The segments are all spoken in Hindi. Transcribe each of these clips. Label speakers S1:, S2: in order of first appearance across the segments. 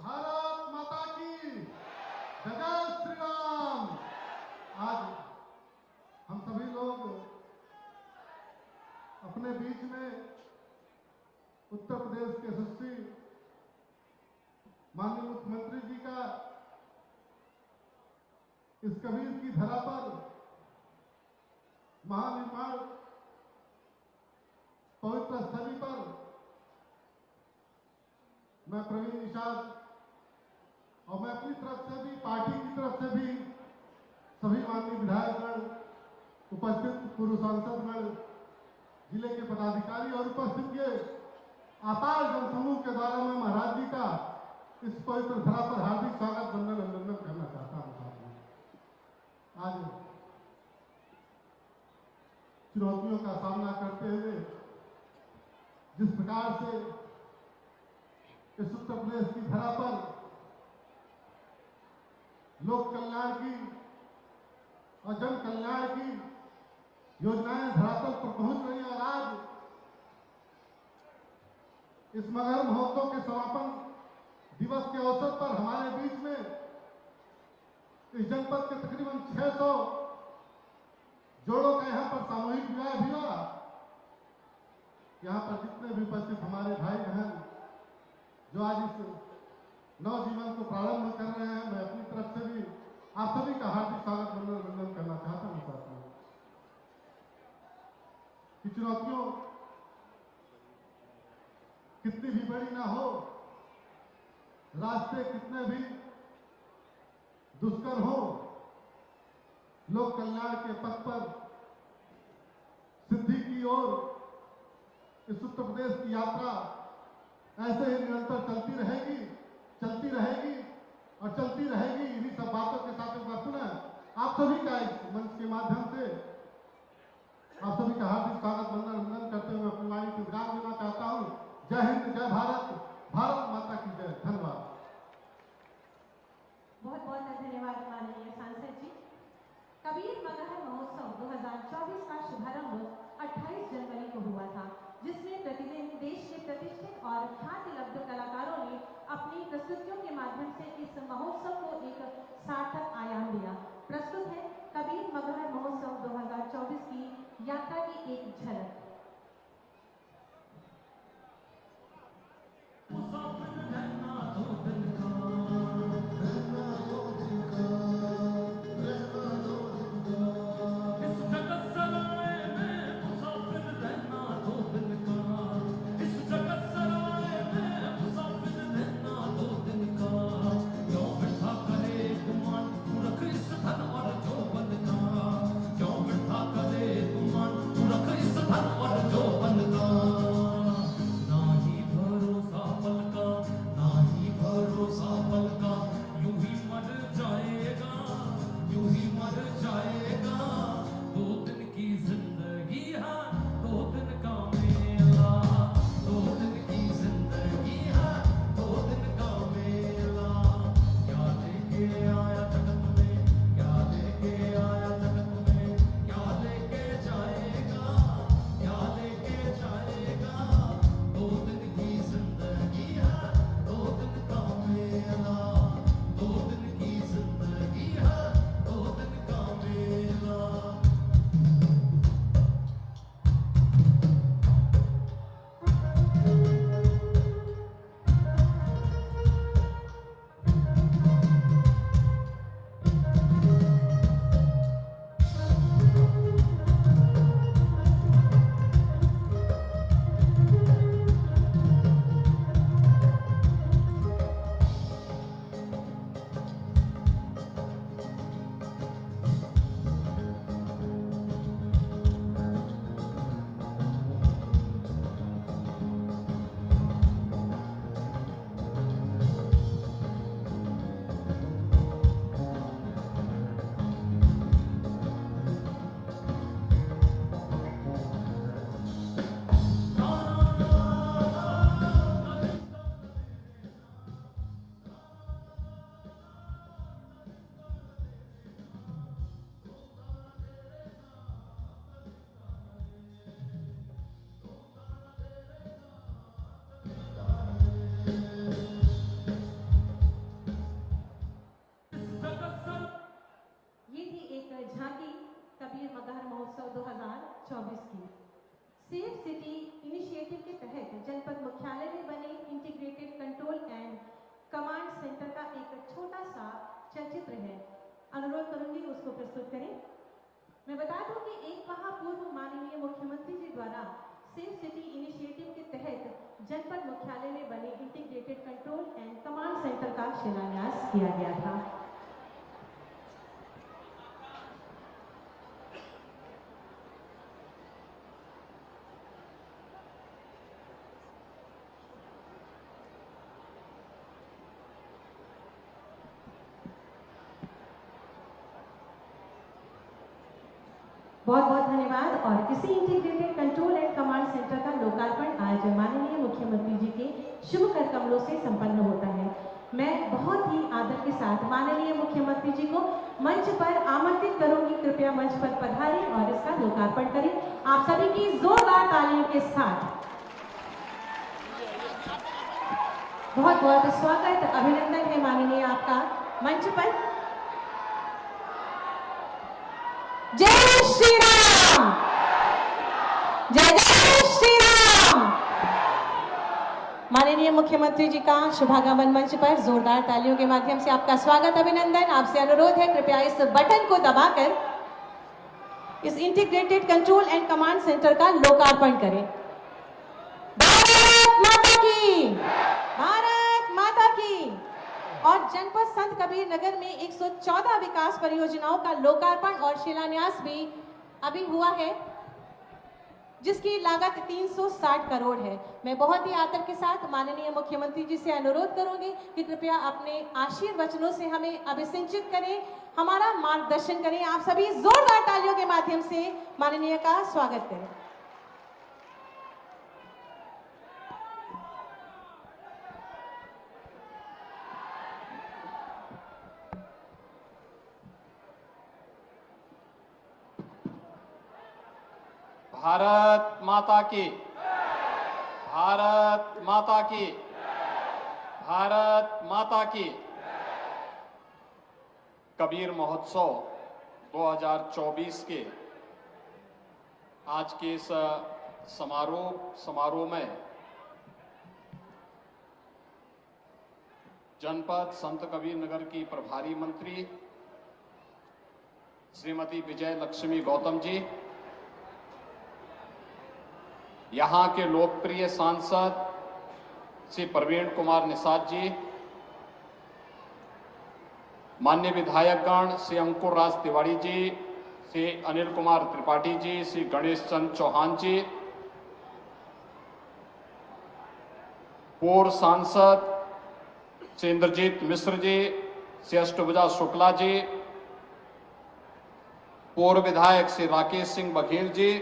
S1: भारत माता की जय श्री राम। आज हम सभी लोग अपने बीच में उत्तर प्रदेश के यशस्वी माननीय मुख्यमंत्री जी का इस कबीर की धरा पर महानिर्माण पवित्र स्थली पर मैं प्रवीण निषाद और मैं अपनी तरफ से भी, पार्टी की तरफ से भी सभी माननीय विधायकगण, उपस्थित पूर्व सांसदगण, जिले के पदाधिकारी और उपस्थित के अपार जनसमूह के द्वारा मैं महाराज जी का इस पवित्र धरा पर हार्दिक स्वागत, वंदन, अभिनंदन करना चाहता हूं। आज चुनौतियों का सामना करते हुए जिस प्रकार से इस उत्तर प्रदेश की धरा पर लोक कल्याण की और जन कल्याण की योजनाएं धरातल पर पहुंच रही हैं और आज इस मगहर महोत्सव के समापन दिवस के अवसर पर हमारे बीच में इस जनपद के तकरीबन 600 जोड़ों का यहाँ पर सामूहिक विवाह भी हुआ। यहाँ पर जितने भी उपस्थित हमारे भाई बहन जो आज इस नवजीवन को प्रारंभ कर रहे हैं, मैं अपनी तरफ से भी आप सभी का हार्दिक स्वागत वंदन करना चाहता हूँ। साथियों, कि चुनौतियों कितनी भी बड़ी ना हो, रास्ते कितने भी दुष्कर हो, लोक कल्याण के पथ पर सिद्धि की ओर इस उत्तर प्रदेश की यात्रा ऐसे ही निरंतर चलती रहेगी और चलती रहेगी। इन्हीं सब बातों के साथ एक बार पुनः आप सभी का इस मंच के माध्यम से आप सभी का हार्दिक स्वागत वंदन करते हुए अपनी वाणी को विराम देना चाहता हूँ। जय हिंद, जय भारत, भारत माता की जय। धन्यवाद।
S2: बहुत बहुत धन्यवाद माननीय सांसद जी। कबीर मगहर महोत्सव 2024 का शुभारंभ 28 जनवरी को हुआ था, जिसमें प्रतिदिन देश के प्रतिष्ठित और ख्याति लब्ध कलाकारों ने अपनी प्रस्तुतियों के माध्यम से इस महोत्सव को एक सार्थक आयाम दिया। प्रस्तुत है कबीर मगहर महोत्सव 2024 की यात्रा की एक झलक। कबीर मगहर महोत्सव 2024 की सेफ सिटी इनिशिएटिव के तहत जनपद मुख्यालय में बने integrated control and command centre का एक छोटा सा चलचित्र है। अनुरोध करूंगी उसको प्रस्तुत करें। मैं बता दूं कि एक माह पूर्व माननीय मुख्यमंत्री जी द्वारा सेफ सिटी इनिशिएटिव के तहत जनपद मुख्यालय में बने integrated control and command centre का शिलान्यास किया गया था। बहुत बहुत धन्यवाद। और इसी integrated control and command centre का लोकार्पण आज माननीय मुख्यमंत्री जी के शुभ कर कमलों से संपन्न होता है। मैं बहुत ही आदर के साथ माननीय मुख्यमंत्री जी को मंच पर आमंत्रित करूंगी। कृपया मंच पर पधारें और इसका लोकार्पण करें आप सभी की जोरदार तालियों के साथ। बहुत बहुत स्वागत, अभिनंदन है माननीय आपका मंच पर। जय श्री राम, जय जय श्री राम। माननीय मुख्यमंत्री जी का शुभागमन मंच पर जोरदार तालियों के माध्यम से आपका स्वागत, अभिनंदन। आपसे अनुरोध है कृपया इस बटन को दबाकर इस integrated control and command centre का लोकार्पण करें। भारत माता की, भारत माता की। और जनपद संत कबीर नगर में 114 विकास परियोजनाओं का लोकार्पण और शिलान्यास भी अभी हुआ है, जिसकी लागत 360 करोड़ है। मैं बहुत ही आदर के साथ माननीय मुख्यमंत्री जी से अनुरोध करूंगी कि कृपया अपने आशीर्वचनों से हमें अभिसिंचित करें, हमारा मार्गदर्शन करें। आप सभी जोरदार तालियों के माध्यम से माननीय का स्वागत करें।
S3: भारत माता की, भारत माता की, भारत माता की। कबीर महोत्सव 2024 के आज के इस समारोह में जनपद संत कबीर नगर की प्रभारी मंत्री श्रीमती विजय लक्ष्मी गौतम जी, यहाँ के लोकप्रिय सांसद श्री प्रवीण कुमार निषाद जी, माननीय विधायकगण श्री अंकुर राज तिवारी जी, श्री अनिल कुमार त्रिपाठी जी, श्री गणेश चंद चौहान जी, पूर्व सांसद श्री इंद्रजीत मिश्र जी, श्री अष्टभुजा शुक्ला जी, पूर्व विधायक श्री राकेश सिंह बघेल जी,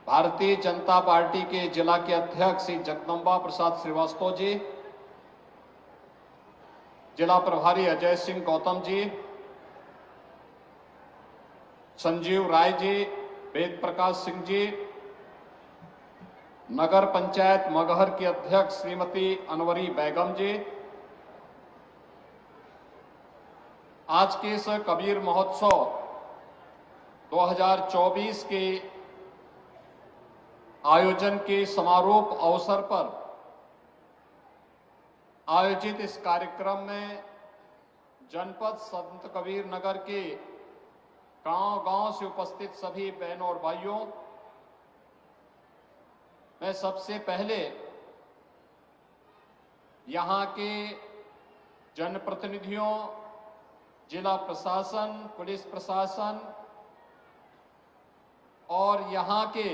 S3: भारतीय जनता पार्टी के जिला के अध्यक्ष श्री जगदम्बा प्रसाद श्रीवास्तव जी, जिला प्रभारी अजय सिंह गौतम जी, संजीव राय जी, वेद प्रकाश सिंह जी, नगर पंचायत मगहर की अध्यक्ष श्रीमती अनवरी बेगम जी, आज के इस कबीर महोत्सव 2024 के आयोजन के समारोह अवसर पर आयोजित इस कार्यक्रम में जनपद संत कबीर नगर के गांव-गांव से उपस्थित सभी बहनों और भाइयों, मैं सबसे पहले यहां के जनप्रतिनिधियों, जिला प्रशासन, पुलिस प्रशासन और यहां के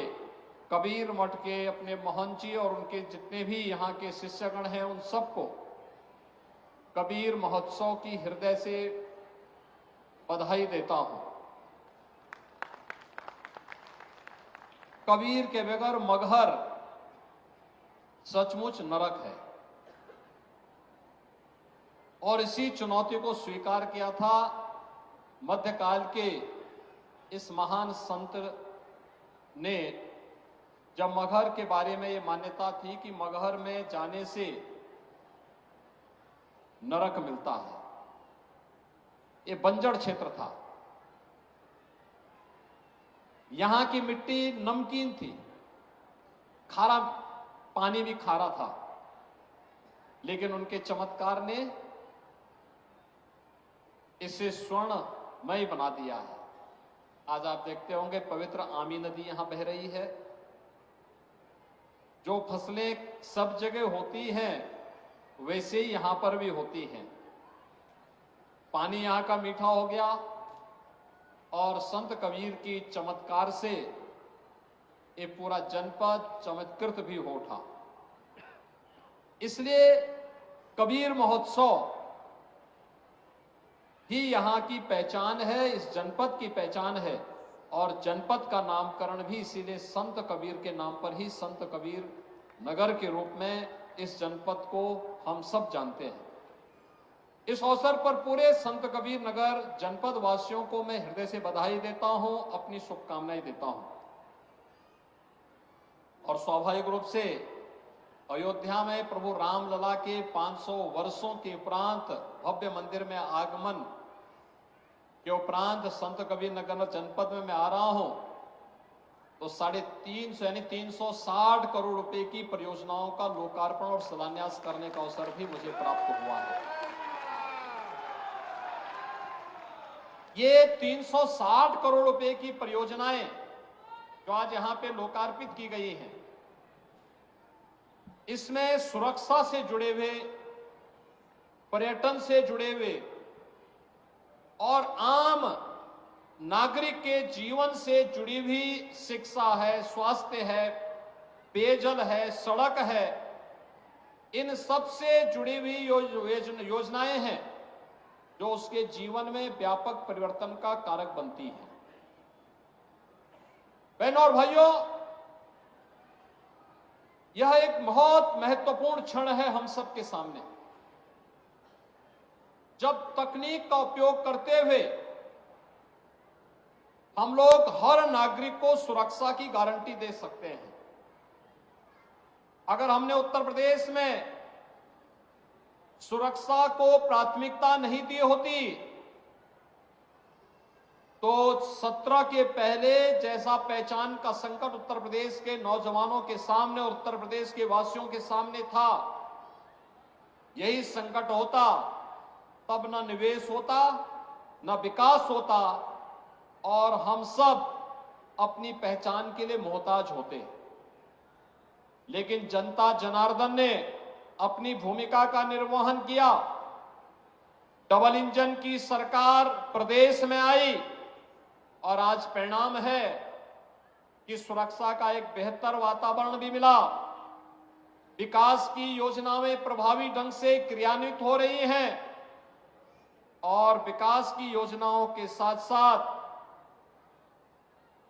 S3: कबीर मठ के अपने महंत जी और उनके जितने भी यहाँ के शिष्यगण हैं, उन सबको कबीर महोत्सव की हृदय से बधाई देता हूं। कबीर के बगैर मगहर सचमुच नरक है और इसी चुनौती को स्वीकार किया था मध्यकाल के इस महान संत ने, जब मगहर के बारे में ये मान्यता थी कि मगहर में जाने से नरक मिलता है। ये बंजर क्षेत्र था, यहां की मिट्टी नमकीन थी, खारा पानी भी खारा था, लेकिन उनके चमत्कार ने इसे स्वर्णमय बना दिया है। आज आप देखते होंगे पवित्र आमी नदी यहां बह रही है। जो फसलें सब जगह होती हैं वैसे ही यहां पर भी होती हैं। पानी यहां का मीठा हो गया और संत कबीर की चमत्कार से ये पूरा जनपद चमत्कृत भी हो उठा। इसलिए कबीर महोत्सव ही यहां की पहचान है, इस जनपद की पहचान है और जनपद का नामकरण भी इसीलिए संत कबीर के नाम पर ही संत कबीर नगर के रूप में इस जनपद को हम सब जानते हैं। इस अवसर पर पूरे संत कबीर नगर जनपद वासियों को मैं हृदय से बधाई देता हूं, अपनी शुभकामनाएं देता हूं। और स्वाभाविक रूप से अयोध्या में प्रभु रामलला के 500 वर्षों के उपरांत भव्य मंदिर में आगमन के उपरांत संत कबीर नगर जनपद में मैं आ रहा हूं तो 350 यानी 360 करोड़ रुपए की परियोजनाओं का लोकार्पण और शिलान्यास करने का अवसर भी मुझे प्राप्त हुआ है। ये 360 करोड़ रुपए की परियोजनाएं जो आज यहां पे लोकार्पित की गई हैं, इसमें सुरक्षा से जुड़े हुए, पर्यटन से जुड़े हुए और आम नागरिक के जीवन से जुड़ी हुई शिक्षा है, स्वास्थ्य है, पेयजल है, सड़क है, इन सब से जुड़ी हुई योजनाएं हैं जो उसके जीवन में व्यापक परिवर्तन का कारक बनती है। बहनों और भाइयों, यह एक बहुत महत्वपूर्ण क्षण है हम सबके सामने, जब तकनीक का उपयोग करते हुए हम लोग हर नागरिक को सुरक्षा की गारंटी दे सकते हैं। अगर हमने उत्तर प्रदेश में सुरक्षा को प्राथमिकता नहीं दी होती तो 17 के पहले जैसा पहचान का संकट उत्तर प्रदेश के नौजवानों के सामने और उत्तर प्रदेश के वासियों के सामने था, यही संकट होता तब न निवेश होता, न विकास होता और हम सब अपनी पहचान के लिए मोहताज होते। लेकिन जनता जनार्दन ने अपनी भूमिका का निर्वहन किया। डबल इंजन की सरकार प्रदेश में आई और आज परिणाम है कि सुरक्षा का एक बेहतर वातावरण भी मिला। विकास की योजनाएं प्रभावी ढंग से क्रियान्वित हो रही हैं और विकास की योजनाओं के साथ साथ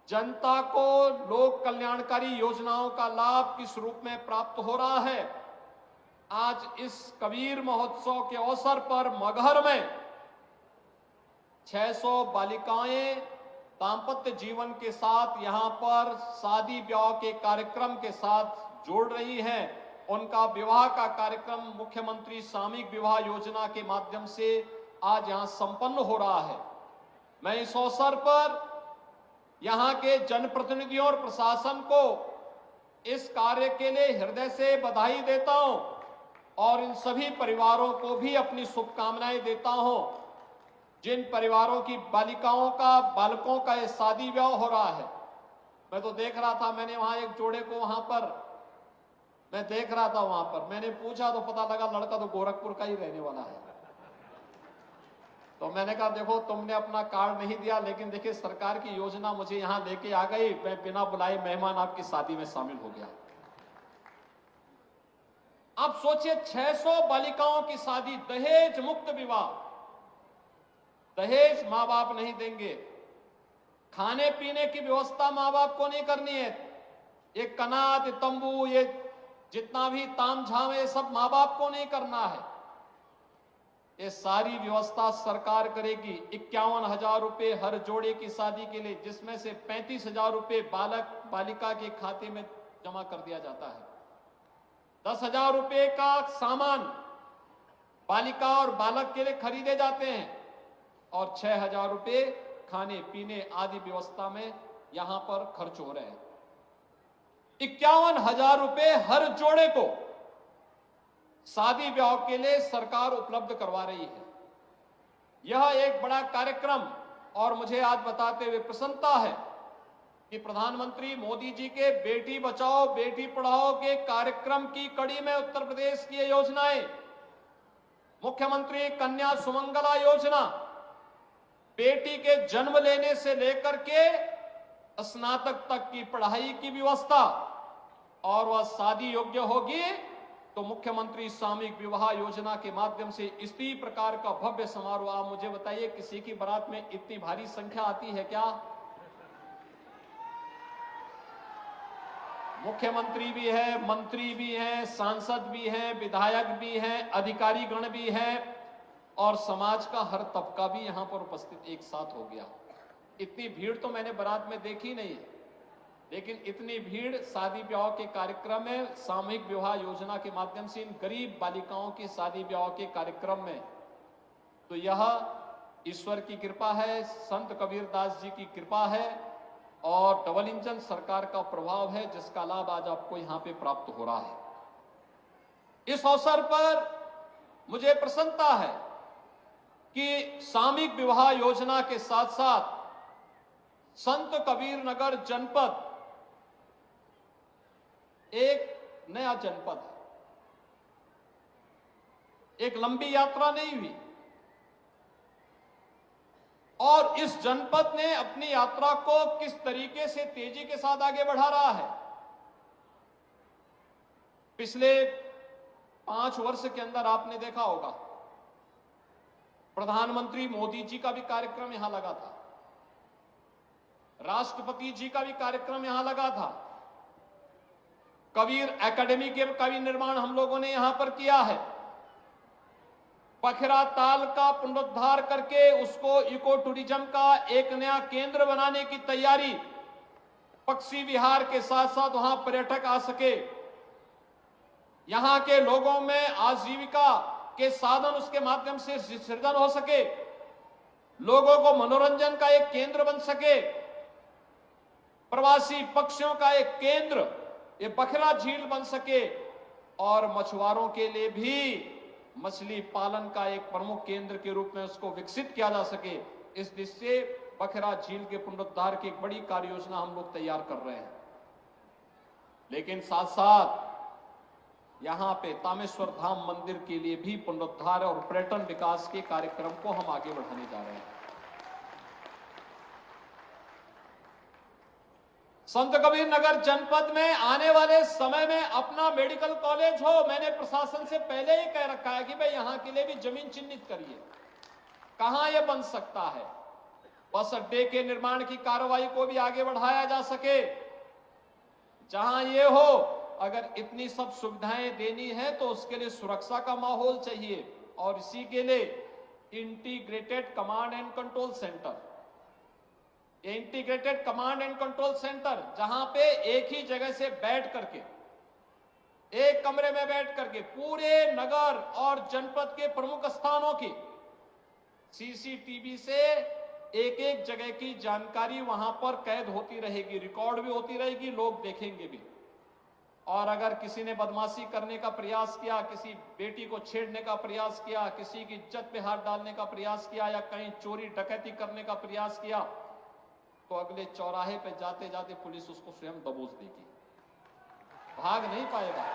S3: जनता को लोक कल्याणकारी योजनाओं का लाभ किस रूप में प्राप्त हो रहा है। आज इस कबीर महोत्सव के अवसर पर मगहर में 600 बालिकाएं दाम्पत्य जीवन के साथ यहां पर शादी ब्याह के कार्यक्रम के साथ जोड़ रही हैं। उनका विवाह का कार्यक्रम मुख्यमंत्री सामूहिक विवाह योजना के माध्यम से आज यहां संपन्न हो रहा है। मैं इस अवसर पर यहां के जनप्रतिनिधियों और प्रशासन को इस कार्य के लिए हृदय से बधाई देता हूं और इन सभी परिवारों को भी अपनी शुभकामनाएं देता हूं जिन परिवारों की बालिकाओं का, बालकों का ये शादी ब्याह हो रहा है। मैं तो देख रहा था, मैंने वहां एक जोड़े को वहां पर मैं देख रहा था, वहां पर मैंने पूछा तो पता लगा लड़का तो गोरखपुर का ही रहने वाला है। तो मैंने कहा देखो तुमने अपना कार्ड नहीं दिया, लेकिन देखिए सरकार की योजना मुझे यहां लेके आ गई, मैं बिना बुलाए मेहमान आपकी शादी में शामिल हो गया। आप सोचिए 600 बालिकाओं की शादी, दहेज मुक्त विवाह, दहेज मां बाप नहीं देंगे, खाने पीने की व्यवस्था मां बाप को नहीं करनी है, ये कनात तंबू ये जितना भी तामझाम है सब मां बाप को नहीं करना है, ये सारी व्यवस्था सरकार करेगी। 51,000 रुपए हर जोड़े की शादी के लिए, जिसमें से 35,000 रुपए बालक बालिका के खाते में जमा कर दिया जाता है। 10,000 रुपए का सामान बालिका और बालक के लिए खरीदे जाते हैं और 6,000 रुपए खाने पीने आदि व्यवस्था में यहां पर खर्च हो रहे हैं। 51,000 रुपए हर जोड़े को शादी ब्याह के लिए सरकार उपलब्ध करवा रही है। यह एक बड़ा कार्यक्रम और मुझे आज बताते हुए प्रसन्नता है कि प्रधानमंत्री मोदी जी के बेटी बचाओ बेटी पढ़ाओ के कार्यक्रम की कड़ी में उत्तर प्रदेश की ये योजनाएं, मुख्यमंत्री कन्या सुमंगला योजना, बेटी के जन्म लेने से लेकर के स्नातक तक की पढ़ाई की व्यवस्था, और वह शादी योग्य होगी तो मुख्यमंत्री सामूहिक विवाह योजना के माध्यम से इसी प्रकार का भव्य समारोह। आप मुझे बताइए किसी की बारात में इतनी भारी संख्या आती है क्या? मुख्यमंत्री भी है, मंत्री भी हैं, सांसद भी हैं, विधायक भी हैं, अधिकारी गण भी हैं और समाज का हर तबका भी यहां पर उपस्थित एक साथ हो गया। इतनी भीड़ तो मैंने बारात में देखी नहीं है, लेकिन इतनी भीड़ शादी ब्याह के कार्यक्रम में सामूहिक विवाह योजना के माध्यम से इन गरीब बालिकाओं की शादी ब्याह के कार्यक्रम में, तो यह ईश्वर की कृपा है, संत कबीरदास जी की कृपा है और डबल इंजन सरकार का प्रभाव है, जिसका लाभ आज आपको यहां पे प्राप्त हो रहा है। इस अवसर पर मुझे प्रसन्नता है कि सामूहिक विवाह योजना के साथ साथ संत कबीर नगर जनपद एक नया जनपद है। एक लंबी यात्रा नहीं हुई और इस जनपद ने अपनी यात्रा को किस तरीके से तेजी के साथ आगे बढ़ा रहा है। पिछले 5 वर्ष के अंदर आपने देखा होगा, प्रधानमंत्री मोदी जी का भी कार्यक्रम यहां लगा था, राष्ट्रपति जी का भी कार्यक्रम यहां लगा था, कबीर एकेडमी का भी निर्माण हम लोगों ने यहां पर किया है। पखरा ताल का पुनरुद्धार करके उसको इको टूरिज्म का एक नया केंद्र बनाने की तैयारी, पक्षी विहार के साथ साथ वहां पर्यटक आ सके, यहां के लोगों में आजीविका के साधन उसके माध्यम से सृजन हो सके, लोगों को मनोरंजन का एक केंद्र बन सके, प्रवासी पक्षियों का एक केंद्र ये बखरा झील बन सके और मछुआरों के लिए भी मछली पालन का एक प्रमुख केंद्र के रूप में उसको विकसित किया जा सके। इस दृष्टि से बखरा झील के पुनरुद्धार की एक बड़ी कार्य योजना हम लोग तैयार कर रहे हैं। लेकिन साथ साथ यहां पे तामेश्वर धाम मंदिर के लिए भी पुनरुद्धार और पर्यटन विकास के कार्यक्रम को हम आगे बढ़ाने जा रहे हैं। संत कबीर नगर जनपद में आने वाले समय में अपना मेडिकल कॉलेज हो। मैंने प्रशासन से पहले ही कह रखा है कि भाई यहां के लिए भी जमीन चिन्हित करिए, कहां यह बन सकता है। बस अड्डे के निर्माण की कार्रवाई को भी आगे बढ़ाया जा सके। जहां ये हो, अगर इतनी सब सुविधाएं देनी है तो उसके लिए सुरक्षा का माहौल चाहिए और इसी के लिए integrated command and control centre, integrated command and control centre जहां पे एक ही जगह से बैठ करके, एक कमरे में बैठ करके पूरे नगर और जनपद के प्रमुख स्थानों की सीसीटीवी से एक एक जगह की जानकारी वहां पर कैद होती रहेगी, रिकॉर्ड भी होती रहेगी, लोग देखेंगे भी। और अगर किसी ने बदमाशी करने का प्रयास किया, किसी बेटी को छेड़ने का प्रयास किया, किसी की इज्जत पे हाथ डालने का प्रयास किया या कहीं चोरी डकैती करने का प्रयास किया, तो अगले चौराहे पे जाते जाते पुलिस उसको स्वयं दबोच देगी, भाग नहीं पाएगा,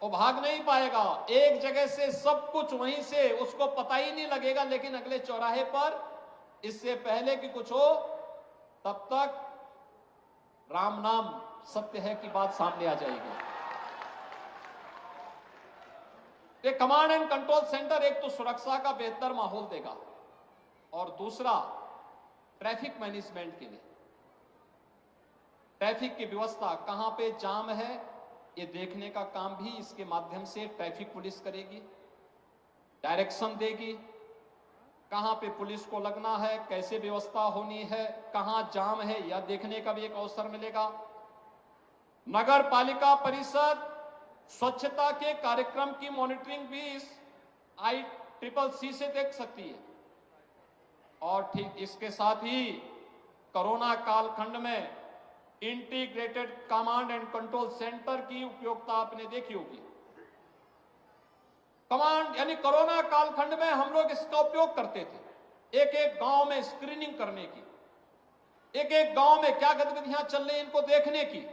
S3: वो भाग नहीं पाएगा। एक जगह से सब कुछ वहीं से उसको पता ही नहीं लगेगा, लेकिन अगले चौराहे पर इससे पहले कि कुछ हो तब तक राम नाम सत्य है की बात सामने आ जाएगी। ये कमांड एंड कंट्रोल सेंटर एक तो सुरक्षा का बेहतर माहौल देगा और दूसरा ट्रैफिक मैनेजमेंट के लिए, ट्रैफिक की व्यवस्था कहां पे जाम है ये देखने का काम भी इसके माध्यम से ट्रैफिक पुलिस करेगी, डायरेक्शन देगी, कहां पे पुलिस को लगना है, कैसे व्यवस्था होनी है, कहां जाम है यह देखने का भी एक अवसर मिलेगा। नगर पालिका परिषद स्वच्छता के कार्यक्रम की मॉनिटरिंग भी इस ICCC से देख सकती है। और ठीक इसके साथ ही कोरोना कालखंड में integrated command and control centre की उपयोगिता आपने देखी होगी। कमांड यानी कोरोना कालखंड में हम लोग इसका उपयोग करते थे, एक एक गांव में स्क्रीनिंग करने की, एक एक गांव में क्या गतिविधियां चल रही इनको देखने की,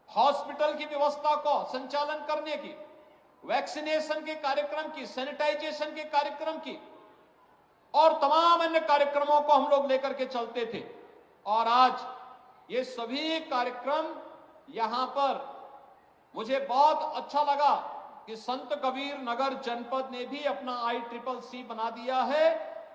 S3: हॉस्पिटल की व्यवस्था को संचालन करने की, वैक्सीनेशन के कार्यक्रम की, सैनिटाइजेशन के कार्यक्रम की और तमाम अन्य कार्यक्रमों को हम लोग लेकर के चलते थे। और आज ये सभी कार्यक्रम यहां पर मुझे बहुत अच्छा लगा कि संत कबीर नगर जनपद ने भी अपना ICCC बना दिया है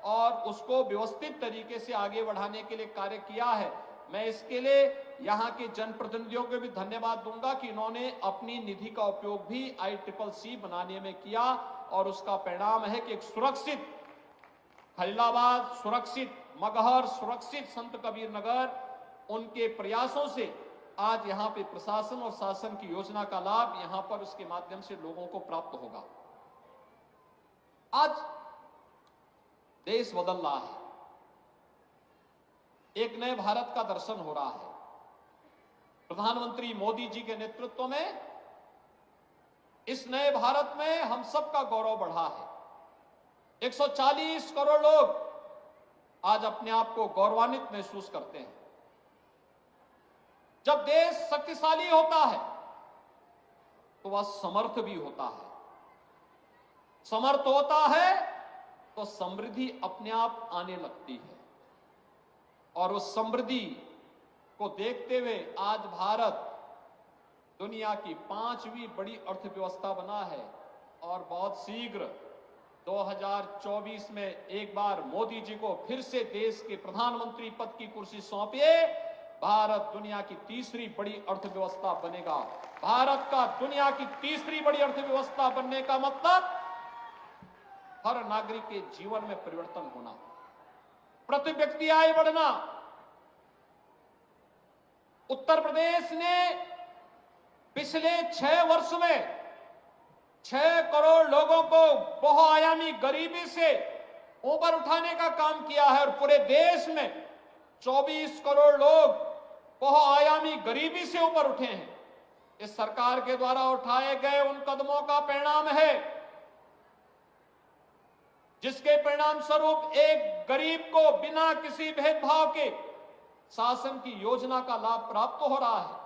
S3: और उसको व्यवस्थित तरीके से आगे बढ़ाने के लिए कार्य किया है। मैं इसके लिए यहां के जनप्रतिनिधियों को भी धन्यवाद दूंगा कि इन्होंने अपनी निधि का उपयोग भी ICCC बनाने में किया और उसका परिणाम है कि एक सुरक्षित खलीलाबाद, सुरक्षित मगहर, सुरक्षित संत कबीर नगर, उनके प्रयासों से आज यहां पे प्रशासन और शासन की योजना का लाभ यहां पर उसके माध्यम से लोगों को प्राप्त होगा। आज देश बदल रहा है, एक नए भारत का दर्शन हो रहा है। प्रधानमंत्री मोदी जी के नेतृत्व में इस नए भारत में हम सबका गौरव बढ़ा है। 140 करोड़ लोग आज अपने आप को गौरवान्वित महसूस करते हैं। जब देश शक्तिशाली होता है तो वह समर्थ भी होता है। समर्थ होता है तो समृद्धि अपने आप आने लगती है, और उस समृद्धि को देखते हुए आज भारत दुनिया की 5वीं बड़ी अर्थव्यवस्था बना है। और बहुत शीघ्र 2024 में एक बार मोदी जी को फिर से देश के प्रधानमंत्री पद की कुर्सी सौंपिए, भारत दुनिया की 3री बड़ी अर्थव्यवस्था बनेगा। भारत का दुनिया की 3री बड़ी अर्थव्यवस्था बनने का मतलब हर नागरिक के जीवन में परिवर्तन होना, प्रति व्यक्ति आय बढ़ना। उत्तर प्रदेश ने पिछले 6 वर्ष में 6 करोड़ लोगों को बहुआयामी गरीबी से ऊपर उठाने का काम किया है, और पूरे देश में 24 करोड़ लोग बहुआयामी गरीबी से ऊपर उठे हैं। इस सरकार के द्वारा उठाए गए उन कदमों का परिणाम है, जिसके परिणाम स्वरूप एक गरीब को बिना किसी भेदभाव के शासन की योजना का लाभ प्राप्त हो रहा है।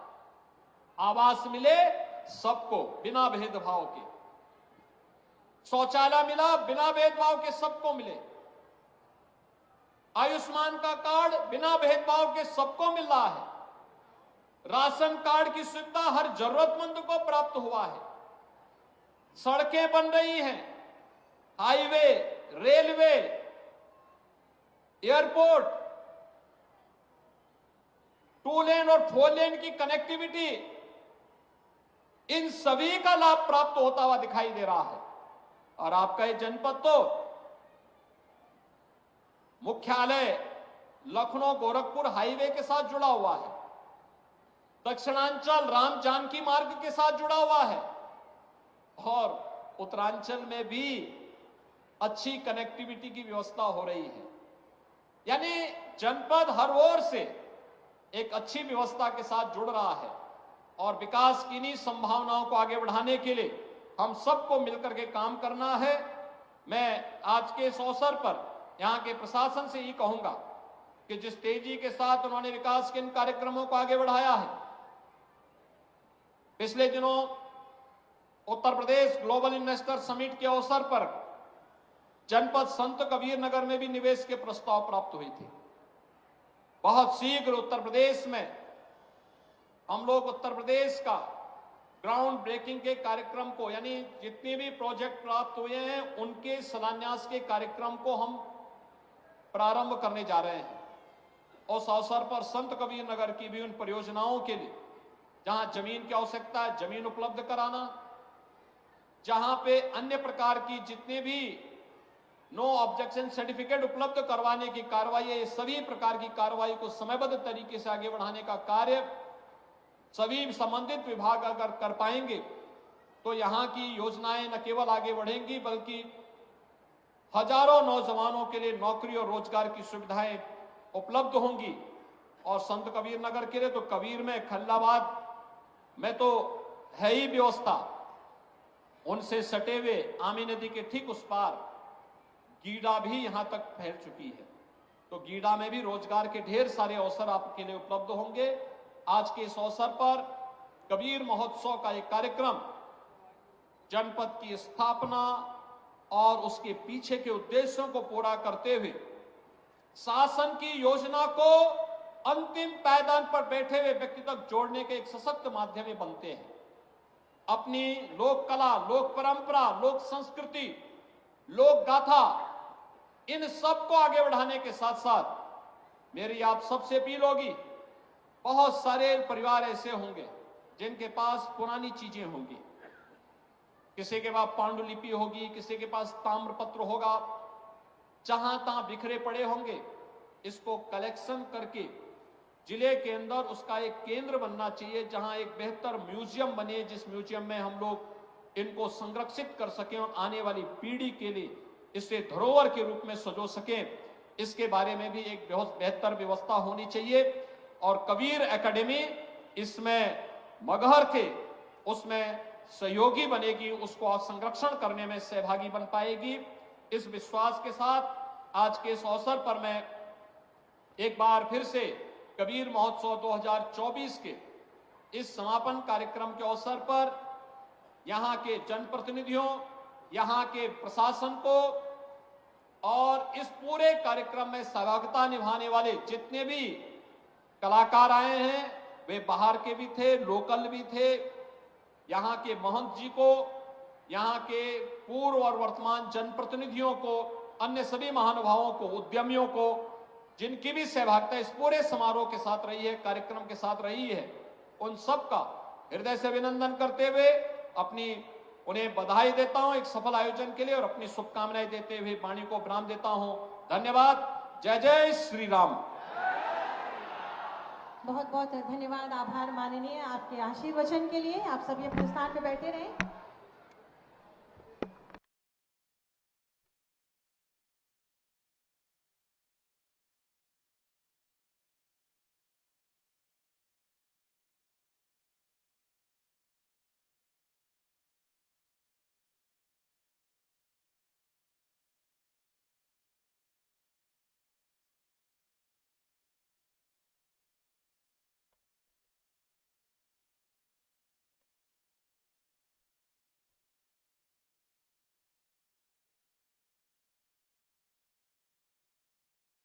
S3: आवास मिले सबको बिना भेदभाव के, शौचालय मिला बिना भेदभाव के सबको मिले, आयुष्मान का कार्ड बिना भेदभाव के सबको मिल रहा है, राशन कार्ड की सुविधा हर जरूरतमंद को प्राप्त हुआ है, सड़कें बन रही हैं, हाईवे, रेलवे, एयरपोर्ट, 2 लेन और 4 लेन की कनेक्टिविटी, इन सभी का लाभ प्राप्त होता हुआ दिखाई दे रहा है। और आपका ये जनपद तो मुख्यालय लखनऊ गोरखपुर हाईवे के साथ जुड़ा हुआ है, दक्षिणांचल राम जानकी मार्ग के साथ जुड़ा हुआ है, और उत्तरांचल में भी अच्छी कनेक्टिविटी की व्यवस्था हो रही है। यानी जनपद हर ओर से एक अच्छी व्यवस्था के साथ जुड़ रहा है, और विकास की इन्हीं संभावनाओं को आगे बढ़ाने के लिए हम सबको मिलकर के काम करना है। मैं आज के इस अवसर पर यहां के प्रशासन से ये कहूंगा कि जिस तेजी के साथ उन्होंने विकास के इन कार्यक्रमों को आगे बढ़ाया है, पिछले दिनों Uttar Pradesh global investor summit के अवसर पर जनपद संत कबीर नगर में भी निवेश के प्रस्ताव प्राप्त हुए थे। बहुत शीघ्र उत्तर प्रदेश में हम लोग उत्तर प्रदेश का ग्राउंड ब्रेकिंग के कार्यक्रम को, यानी जितने भी प्रोजेक्ट प्राप्त हुए हैं उनके शिलान्यास के कार्यक्रम को हम प्रारंभ करने जा रहे हैं। उस अवसर पर संत कबीर नगर की भी उन परियोजनाओं के लिए जहां जमीन की आवश्यकता है जमीन उपलब्ध कराना, जहां पे अन्य प्रकार की जितने भी नो ऑब्जेक्शन सर्टिफिकेट उपलब्ध करवाने की कार्रवाई है, ये सभी प्रकार की कार्रवाई को समयबद्ध तरीके से आगे बढ़ाने का कार्य सभी संबंधित विभाग अगर कर पाएंगे तो यहां की योजनाएं न केवल आगे बढ़ेंगी बल्कि हजारों नौजवानों के लिए नौकरी और रोजगार की सुविधाएं उपलब्ध होंगी। और संत कबीर नगर के लिए तो कबीर में खल्लाबाद में तो है ही व्यवस्था, उनसे सटे हुए आमी नदी के ठीक उस पार गीडा भी यहां तक फैल चुकी है, तो गीडा में भी रोजगार के ढेर सारे अवसर आपके लिए उपलब्ध होंगे। आज के इस अवसर पर कबीर महोत्सव का एक कार्यक्रम जनपद की स्थापना और उसके पीछे के उद्देश्यों को पूरा करते हुए शासन की योजना को अंतिम पायदान पर बैठे हुए व्यक्ति तक जोड़ने के एक सशक्त माध्यम बनते हैं। अपनी लोक कला, लोक परंपरा, लोक संस्कृति, लोक गाथा, इन सब को आगे बढ़ाने के साथ साथ मेरी आप सबसे अपील होगी, बहुत सारे परिवार ऐसे होंगे जिनके पास पुरानी चीजें होंगी, किसी के पास पांडुलिपि होगी, किसी के पास ताम्रपत्र होगा, जहां तहां बिखरे पड़े होंगे, इसको कलेक्शन करके जिले के अंदर उसका एक केंद्र बनना चाहिए जहां एक बेहतर म्यूजियम बने, जिस म्यूजियम में हम लोग इनको संरक्षित कर सकें और आने वाली पीढ़ी के लिए इसे धरोहर के रूप में सजो सके, इसके बारे में भी एक बहुत बेहतर व्यवस्था होनी चाहिए। और कबीर एकेडमी इसमें मगहर के उसमें सहयोगी बनेगी, उसको संरक्षण करने में सहभागी बन पाएगी। इस विश्वास के साथ आज के इस अवसर पर मैं एक बार फिर से कबीर महोत्सव 2024 के इस समापन कार्यक्रम के अवसर पर यहाँ के जनप्रतिनिधियों, यहाँ के प्रशासन को और इस पूरे कार्यक्रम में सहभागिता निभाने वाले जितने भी कलाकार आए हैं, वे बाहर के भी थे, लोकल भी थे, यहाँ के महंत जी को, यहाँ के पूर्व और वर्तमान जनप्रतिनिधियों को, अन्य सभी महानुभावों को, उद्यमियों को, जिनकी भी सहभागिता इस पूरे समारोह के साथ रही है, कार्यक्रम के साथ रही है, उन सब का हृदय से अभिनंदन करते हुए उन्हें बधाई देता हूं एक सफल आयोजन के लिए और अपनी शुभकामनाएं देते हुए वाणी को विराम देता हूं। धन्यवाद। जय जय श्री राम।
S2: बहुत बहुत धन्यवाद, आभार माननीय, आपके आशीर्वचन के लिए। आप सभी अपने स्थान पे बैठे रहें।